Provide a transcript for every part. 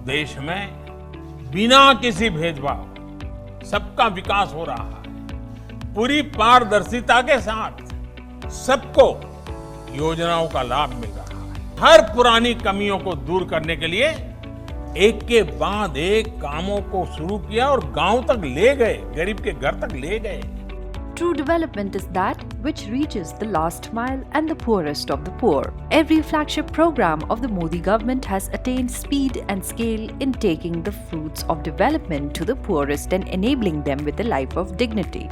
देश में बिना किसी भेदभाव सबका विकास हो रहा है। पूरी पारदर्शिता के साथ सबको योजनाओं का लाभ मिल रहा है। हर पुरानी कमियों को दूर करने के लिए एक के बाद एक कामों को शुरू किया और गांव तक ले गए, गरीब के घर तक ले गए। True development is that which reaches the last mile and the poorest of the poor. Every flagship program of the Modi government has attained speed and scale in taking the fruits of development to the poorest and enabling them with a life of dignity.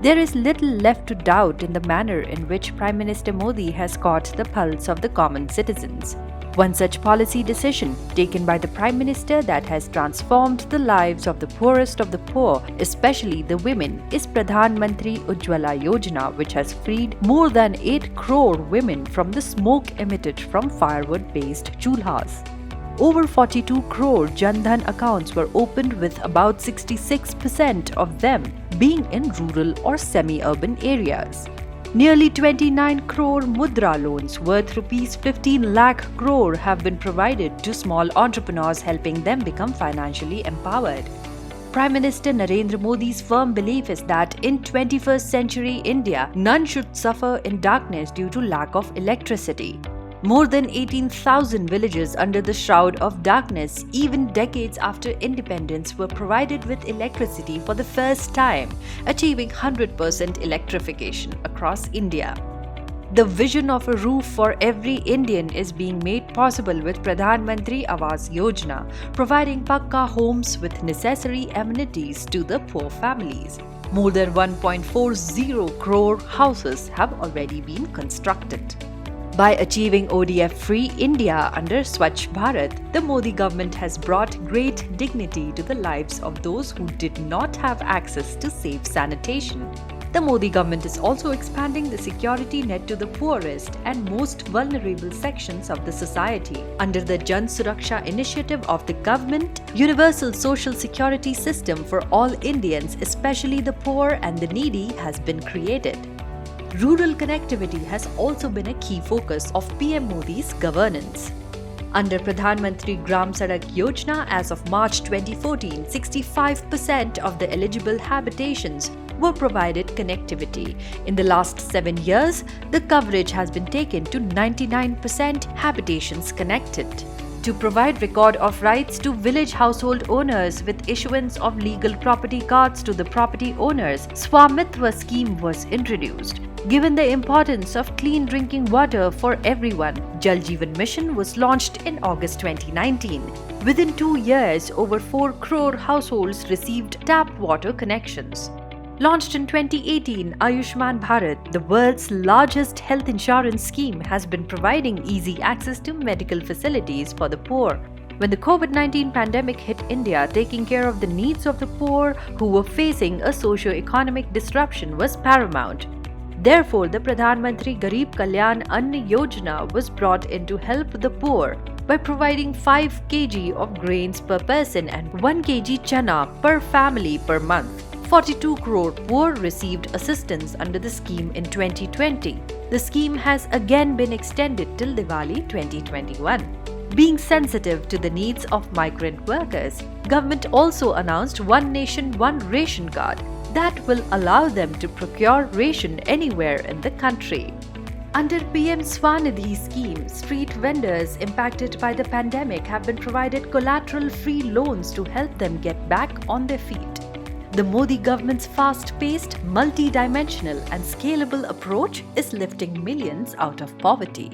There is little left to doubt in the manner in which Prime Minister Modi has caught the pulse of the common citizens. One such policy decision taken by the Prime Minister that has transformed the lives of the poorest of the poor, especially the women, is Pradhan Mantri Ujjwala Yojana, which has freed more than 8 crore women from the smoke emitted from firewood-based chulhas. Over 42 crore Jan Dhan accounts were opened, with about 66% of them being in rural or semi-urban areas. Nearly 29 crore Mudra loans worth rupees 15 lakh crore have been provided to small entrepreneurs, helping them become financially empowered. Prime Minister Narendra Modi's firm belief is that in 21st century India, none should suffer in darkness due to lack of electricity. More than 18,000 villages under the shroud of darkness, even decades after independence, were provided with electricity for the first time, achieving 100% electrification across India. The vision of a roof for every Indian is being made possible with Pradhan Mantri Awas Yojana, providing Pakka homes with necessary amenities to the poor families. More than 1.40 crore houses have already been constructed. By achieving ODF-free India under Swachh Bharat, the Modi government has brought great dignity to the lives of those who did not have access to safe sanitation. The Modi government is also expanding the security net to the poorest and most vulnerable sections of the society. Under the Jan Suraksha initiative of the government, universal social security system for all Indians, especially the poor and the needy, has been created. Rural connectivity has also been a key focus of PM Modi's governance. Under Pradhan Mantri Gram Sadak Yojana, as of March 2014, 65% of the eligible habitations were provided connectivity. In the last 7 years, the coverage has been taken to 99% habitations connected. To provide record of rights to village household owners with issuance of legal property cards to the property owners, Swamitva scheme was introduced. Given the importance of clean drinking water for everyone, Jal Jeevan Mission was launched in August 2019. Within 2 years, over 4 crore households received tap water connections. Launched in 2018, Ayushman Bharat, the world's largest health insurance scheme, has been providing easy access to medical facilities for the poor. When the COVID-19 pandemic hit India, taking care of the needs of the poor who were facing a socio-economic disruption was paramount. Therefore, the Pradhan Mantri Garib Kalyan Ann Yojana was brought in to help the poor by providing 5 kg of grains per person and 1 kg chana per family per month. 42 crore poor received assistance under the scheme in 2020. The scheme has again been extended till Diwali 2021. Being sensitive to the needs of migrant workers, government also announced One Nation One Ration Card that will allow them to procure ration anywhere in the country. Under PM Swanidhi scheme, street vendors impacted by the pandemic have been provided collateral-free loans to help them get back on their feet. The Modi government's fast-paced, multi-dimensional and scalable approach is lifting millions out of poverty.